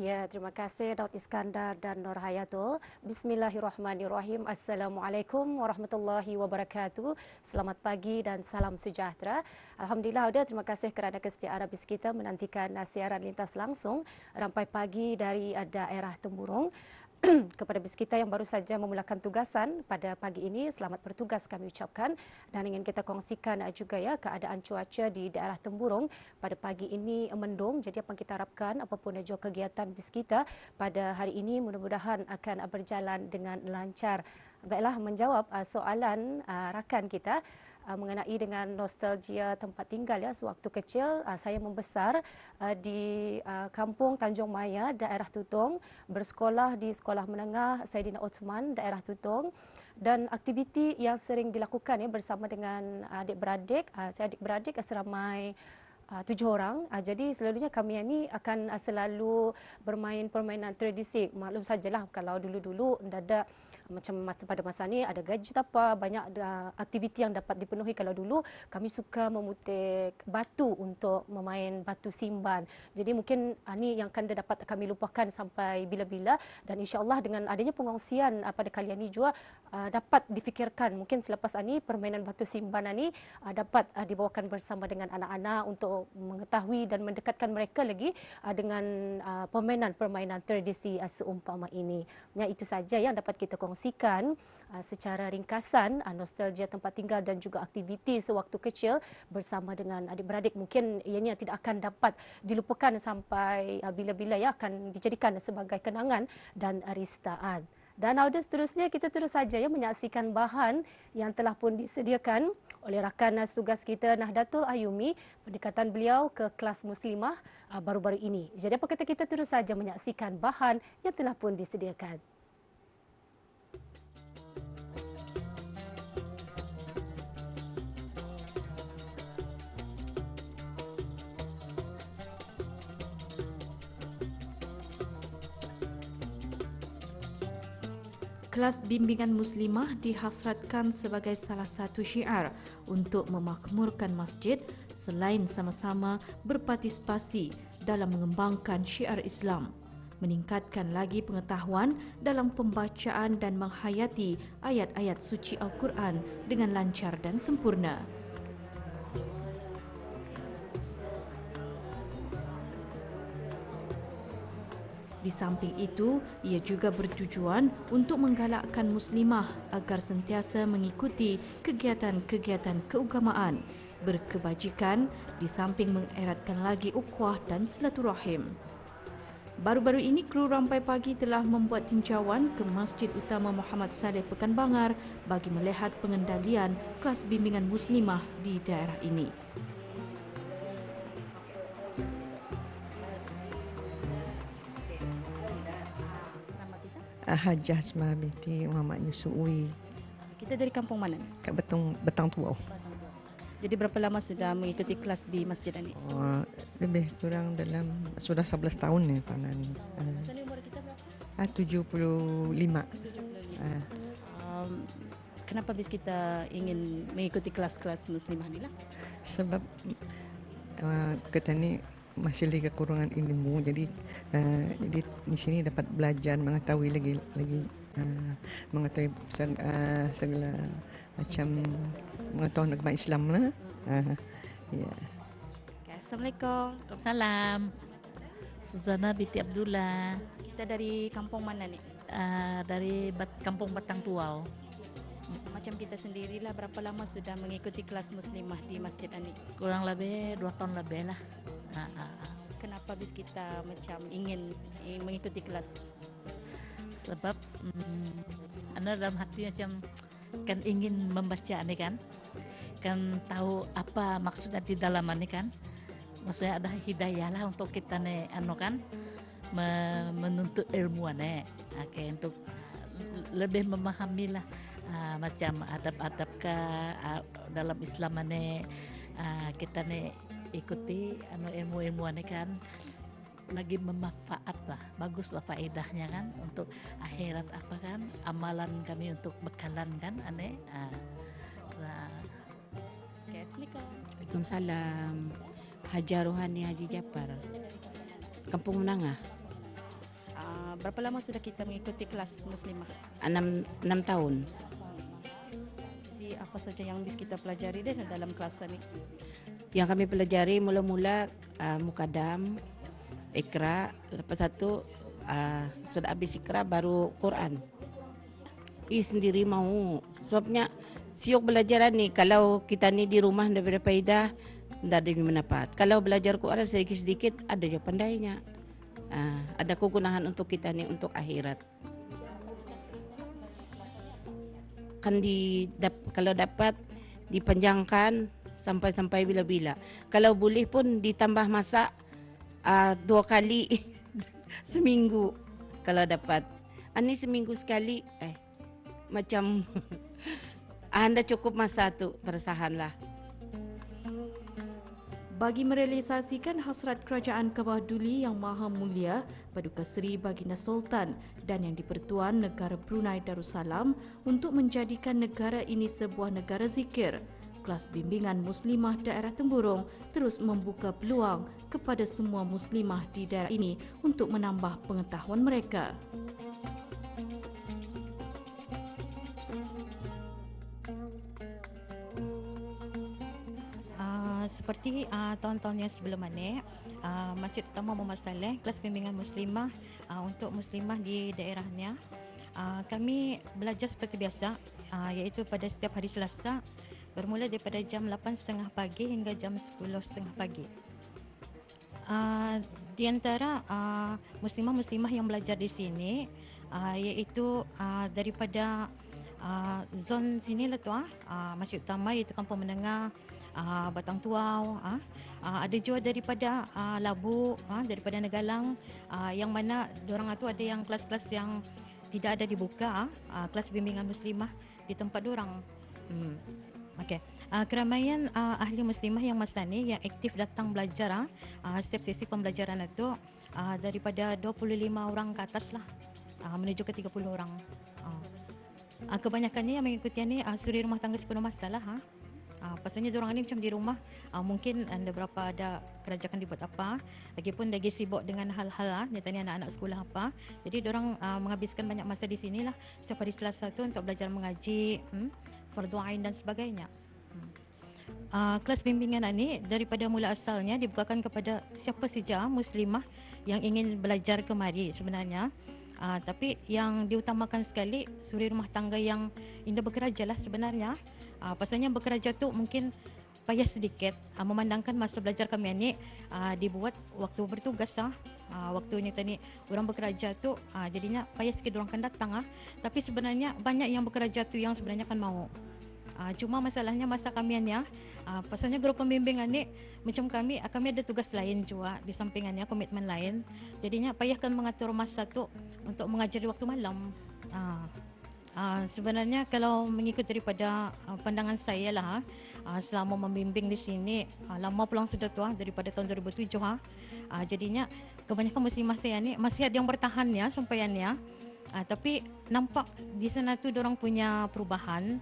Ya, terima kasih Daud Iskandar dan Nur Hayatul. Bismillahirrahmanirrahim. Assalamualaikum warahmatullahi wabarakatuh. Selamat pagi dan salam sejahtera. Alhamdulillah, terima kasih kerana kesetiaan habis kita menantikan siaran lintas langsung rampai pagi dari daerah Temburong. Kepada bis kita yang baru saja memulakan tugasan pada pagi ini, selamat bertugas kami ucapkan dan ingin kita kongsikan juga ya keadaan cuaca di daerah Temburong pada pagi ini mendung. Jadi apa yang kita harapkan apapun juga kegiatan bis kita pada hari ini mudah-mudahan akan berjalan dengan lancar. Baiklah, menjawab soalan rakan kita mengenai dengan nostalgia tempat tinggal ya. Sewaktu kecil saya membesar di kampung Tanjung Maya, daerah Tutong, bersekolah di Sekolah Menengah Saidina Osman, daerah Tutong. Dan aktiviti yang sering dilakukan ya bersama dengan adik-beradik, saya adik-beradik seramai 7 orang. Jadi selalunya kami ini akan selalu bermain permainan tradisi. Maklum sajalah kalau dulu-dulu ada macam pada masa ni ada gadget apa, banyak aktiviti yang dapat dipenuhi. Kalau dulu kami suka memutik batu untuk memain batu simban. Jadi mungkin ini yang akan dapat kami lupakan sampai bila-bila, dan insya-Allah dengan adanya pengongsian pada kali ini juga dapat difikirkan mungkin selepas ini permainan batu simban ini dapat dibawakan bersama dengan anak-anak untuk mengetahui dan mendekatkan mereka lagi dengan permainan-permainan tradisi seumpama ini. Ya, itu saja yang dapat kita kongsikan secara ringkasan nostalgia tempat tinggal dan juga aktiviti sewaktu kecil bersama dengan adik-beradik. Mungkin ianya tidak akan dapat dilupakan sampai bila-bila ya, akan dijadikan sebagai kenangan dan ristaan. Dan seterusnya kita terus saja ya menyaksikan bahan yang telah pun disediakan oleh rakan tugas kita Nahdlatul Ayumi, pendekatan beliau ke kelas muslimah baru-baru ini. Jadi apa kata kita terus saja menyaksikan bahan yang telah pun disediakan. Kelas bimbingan muslimah dihasratkan sebagai salah satu syiar untuk memakmurkan masjid selain sama-sama berpartisipasi dalam mengembangkan syiar Islam, meningkatkan lagi pengetahuan dalam pembacaan dan menghayati ayat-ayat suci Al-Quran dengan lancar dan sempurna. Di samping itu, ia juga bertujuan untuk menggalakkan muslimah agar sentiasa mengikuti kegiatan-kegiatan keagamaan, berkebajikan di samping mengeratkan lagi ukhuwah dan silaturahim. Baru-baru ini, kru Rampai Pagi telah membuat tinjauan ke Masjid Utama Muhammad Saleh Pekanbanger bagi melihat pengendalian kelas bimbingan muslimah di daerah ini. Hajah Asma binti Muhammad Yusufi. Kita dari kampung mana? Kat Betang Tuau. Jadi berapa lama sudah mengikuti kelas di masjid ini? Lebih kurang dalam sudah 11 tahun ni tanah ni. Masa ni umur kita berapa? 75. Kenapa bis kita ingin mengikuti kelas-kelas muslimah ni lah? Sebab kita ni masih lagi kekurangan ilmu, jadi di sini dapat belajar mengetahui lagi mengetahui segala macam pengetahuan agama Islam lah. Ya. Okay, Assalamualaikum. Waalaikumsalam. Suzana binti Abdullah. Kita dari kampung mana ni? Dari Kampung Batang Tuau. Macam kita sendirilah, berapa lama sudah mengikuti kelas muslimah di masjid ini? Kurang lebih 2 tahun lebih lah. Kenapa bis kita macam ingin mengikuti kelas? Sebab anda dalam hati macam kan ingin membaca ni kan tahu apa maksudnya di dalam ni kan, maksudnya ada hidayah lah untuk kita ni kan menuntut ilmu ni, untuk lebih memahami lah macam adab-adab ke dalam Islam ni, kita ni ikuti ilmu-ilmu ni kan lagi bermanfaat lah, bagus lah faedahnya kan untuk akhirat apa kan, amalan kami untuk bekalan kan aneh. Okay, Assalamualaikum. Waalaikumsalam. Hajar Rohani Haji Japar, Kampung Menangah. Berapa lama sudah kita mengikuti kelas muslimah? 6 tahun. Di apa saja yang bisa kita pelajari deh dalam kelas ini? Yang kami pelajari mula-mula Mukadam, Ikra, lepas satu sudah habis Ikra baru Quran. Sendiri mau, sebabnya siok belajar ni kalau kita ni di rumah daripada faedah tidak ada manfaat. Kalau belajar Quran sedikit-sedikit ada je pandainya. Ada kegunaan untuk kita ni untuk akhirat. Kan kalau dapat dipanjangkan sampai bila-bila. Kalau boleh pun ditambah masa 2 kali seminggu kalau dapat. Ini seminggu sekali macam anda cukup masa tu persahanlah. Bagi merealisasikan hasrat Kerajaan Kawah Duli Yang Maha Mulia Paduka Seri Baginda Sultan dan Yang di-Pertuan Negara Brunei Darussalam untuk menjadikan negara ini sebuah negara zikir, kelas bimbingan Muslimah Daerah Temburong terus membuka peluang kepada semua Muslimah di daerah ini untuk menambah pengetahuan mereka. Seperti tahun-tahun yang sebelum ini, Masjid Utama Muhammad Saleh, kelas bimbingan muslimah untuk muslimah di daerahnya, kami belajar seperti biasa, iaitu pada setiap hari Selasa bermula daripada jam 8.30 pagi hingga jam 10.30 pagi. Di antara muslimah-muslimah yang belajar di sini, iaitu daripada zon sini lah tu, Masjid Utama iaitu Kampung Menengah, Batang Tuau, ada juga daripada Labu, daripada Negalang, yang mana diorang itu ada yang kelas-kelas yang tidak ada dibuka, kelas bimbingan muslimah di tempat diorang. Okey. Keramaian ahli muslimah yang masa ni yang aktif datang belajar, setiap sesi pembelajaran itu daripada 25 orang ke atas lah, menuju ke 30 orang. Kebanyakannya yang mengikuti ni suri rumah tangga sepenuh masa lah. Pasalnya diorang ni macam di rumah, mungkin ada berapa ada kerjakan dibuat apa, lagipun lagi sibuk dengan hal-hal nyatanya anak-anak sekolah apa. Jadi diorang menghabiskan banyak masa di sini lah setiap hari Selasa tu untuk belajar mengaji, fardu ain dan sebagainya. Kelas bimbingan ini daripada mula asalnya dibukakan kepada siapa saja muslimah yang ingin belajar kemari sebenarnya. Tapi yang diutamakan sekali suri rumah tangga yang ingin bekerja lah sebenarnya. Pasalnya bekerja tu mungkin payah sedikit, memandangkan masa belajar kami ni dibuat waktu bertugas waktu ni tadi orang bekerja tu jadinya payah sikit orang kan datang tapi sebenarnya banyak yang bekerja tu yang sebenarnya kan mau. Cuma masalahnya masa kami ni pasalnya grup pembimbingan ni macam kami ada tugas lain juga di sampingannya, komitmen lain, jadinya payahkan mengatur masa tu untuk mengajari waktu malam. Sebenarnya kalau mengikut daripada pandangan saya lah, selama membimbing di sini lama pulang sudah tu daripada tahun 2007 jadinya kebanyakan muslimah saya ni masih ada yang bertahan ya sampaiannya, tapi nampak di sana tu dorang punya perubahan.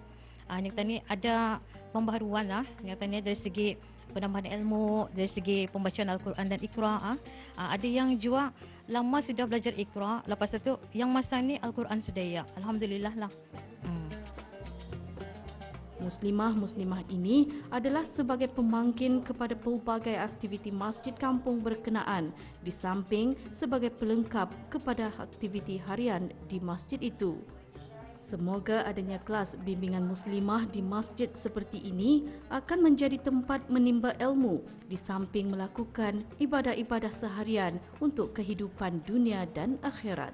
Nyatanya ada pembaharuan nyatanya dari segi penambahan ilmu, dari segi pembacaan Al-Quran dan Iqra. Ada yang juga lama sudah belajar Iqra, lepas itu yang masa ni Al-Quran sedaya. Alhamdulillah lah. Muslimah-muslimah ini adalah sebagai pemangkin kepada pelbagai aktiviti masjid kampung berkenaan, di samping sebagai pelengkap kepada aktiviti harian di masjid itu. Semoga adanya kelas bimbingan muslimah di masjid seperti ini akan menjadi tempat menimba ilmu di samping melakukan ibadah-ibadah seharian untuk kehidupan dunia dan akhirat.